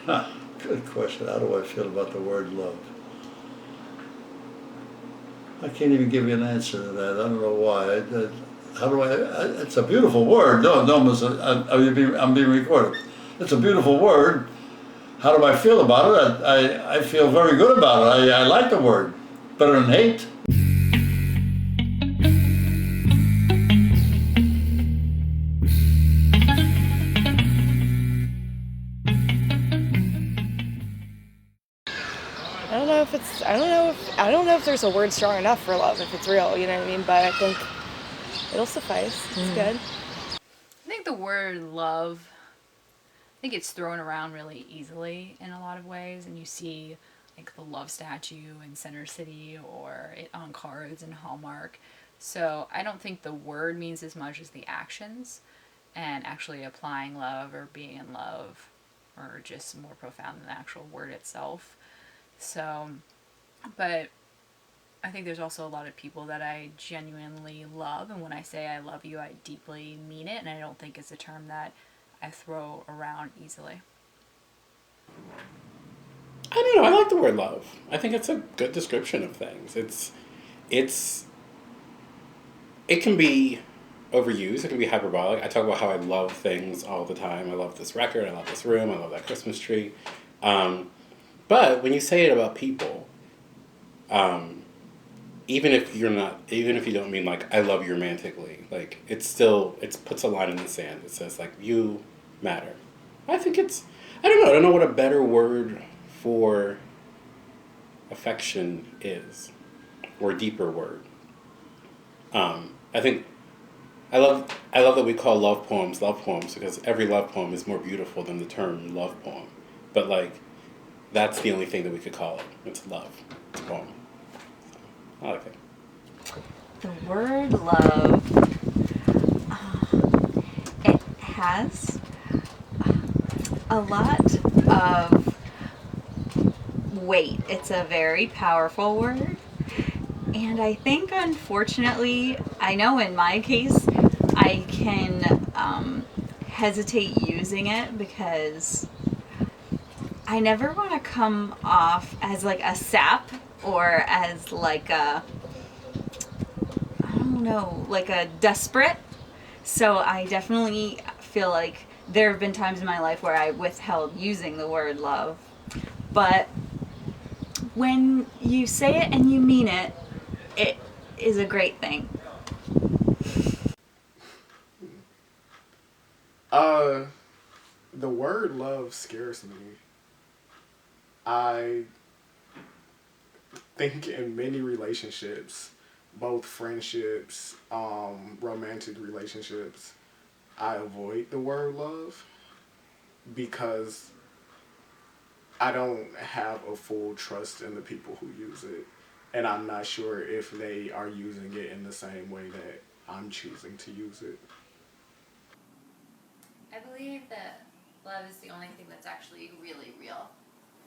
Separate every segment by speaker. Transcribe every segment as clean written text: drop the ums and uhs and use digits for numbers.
Speaker 1: Good question. How do I feel about the word love? I can't even give you an answer to that. I don't know why. How do I it's a beautiful word. No, I'm being recorded. It's a beautiful word. How do I feel about it? I feel very good about it. I like the word. Better than hate.
Speaker 2: I don't know if there's a word strong enough for love if it's real, you know what I mean? But I think it'll suffice. It's good.
Speaker 3: I think the word love, I think it's thrown around really easily in a lot of ways, and you see like the love statue in Center City or it on cards in Hallmark. So I don't think the word means as much as the actions, and actually applying love or being in love are just more profound than the actual word itself. So, but I think there's also a lot of people that I genuinely love, and when I say I love you, I deeply mean it, and I don't think it's a term that I throw around easily.
Speaker 4: I don't know. I like the word love. I think it's a good description of things. It can be overused. It can be hyperbolic. I talk about how I love things all the time. I love this record. I love this room. I love that Christmas tree. But when you say it about people, even if you don't mean like I love you romantically, like it puts a line in the sand. It says like you matter. I don't know what a better word for affection is, or a deeper word. I love that we call love poems because every love poem is more beautiful than the term love poem. But like, that's the only thing that we could call it. It's love. It's a poem. So, I like it.
Speaker 5: The word love, it has a lot of weight. It's a very powerful word. And I think, unfortunately, I know in my case, I can hesitate using it because I never want to come off as like a sap or as like a, I don't know, like a desperate. So I definitely feel like there have been times in my life where I withheld using the word love. But when you say it and you mean it, it is a great thing.
Speaker 6: The word love scares me. I think in many relationships, both friendships, romantic relationships, I avoid the word love because I don't have a full trust in the people who use it. And I'm not sure if they are using it in the same way that I'm choosing to use it.
Speaker 3: I believe that love is the only thing that's actually really real,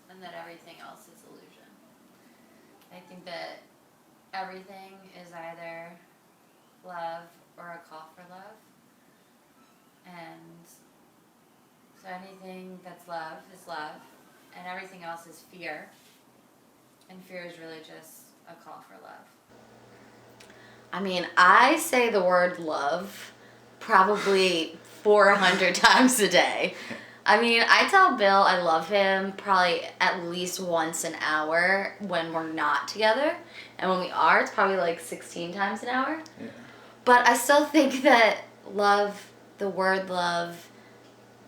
Speaker 3: and that everything else is illusion. I think that everything is either love or a call for love. And so anything that's love is love, and everything else is fear. And fear is really just a call for love.
Speaker 7: I mean, I say the word love probably 400 times a day. I mean, I tell Bill I love him probably at least once an hour when we're not together. And when we are, it's probably like 16 times an hour. Yeah. But I still think that love, the word love,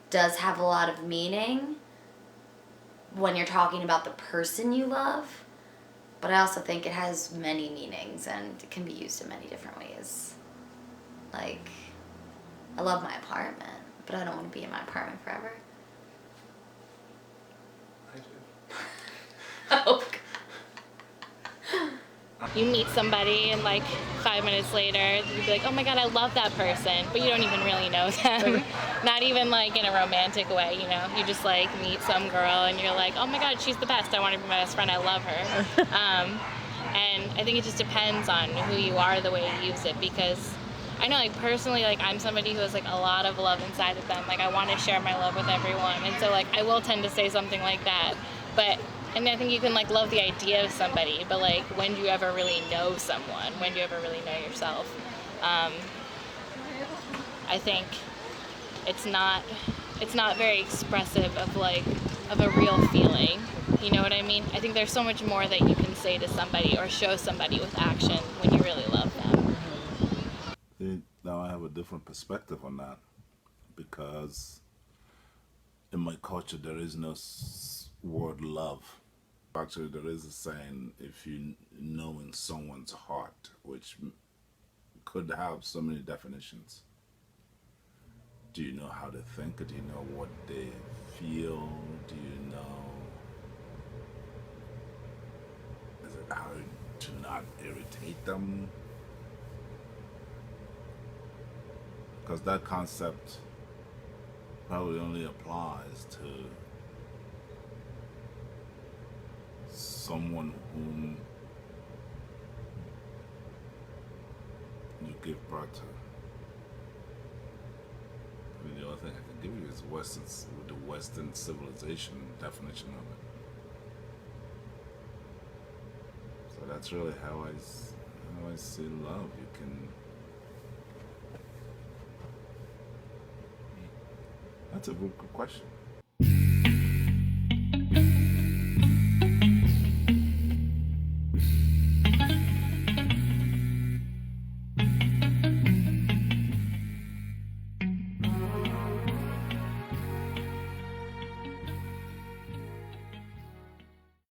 Speaker 7: does have a lot of meaning when you're talking about the person you love. But I also think it has many meanings and it can be used in many different ways. Like, I love my apartment, but I don't want to be in my apartment forever.
Speaker 6: I do.
Speaker 7: Oh.
Speaker 8: You meet somebody and like 5 minutes later, you'd be like, oh my God, I love that person, but you don't even really know them. Not even like in a romantic way, you know? You just like meet some girl and you're like, oh my God, she's the best. I want to be my best friend. I love her. And I think it just depends on who you are, the way you use it, because I know, like, personally, like, I'm somebody who has, like, a lot of love inside of them. Like, I want to share my love with everyone. And so, like, I will tend to say something like that. But, and I think you can, like, love the idea of somebody, but, like, when do you ever really know someone? When do you ever really know yourself? I think it's not very expressive of, like, of a real feeling. You know what I mean? I think there's so much more that you can say to somebody or show somebody with action when you really love them.
Speaker 9: Now I have a different perspective on that because in my culture there is no word love. Actually, there is a saying, if you know in someone's heart, which could have so many definitions. Do you know how they think? Do you know what they feel? Do you know, is it how to not irritate them? Because that concept probably only applies to someone whom you give birth to. I mean, the only thing I can give you is the Western civilization definition of it. So that's really how I see love. You can. That's a good question.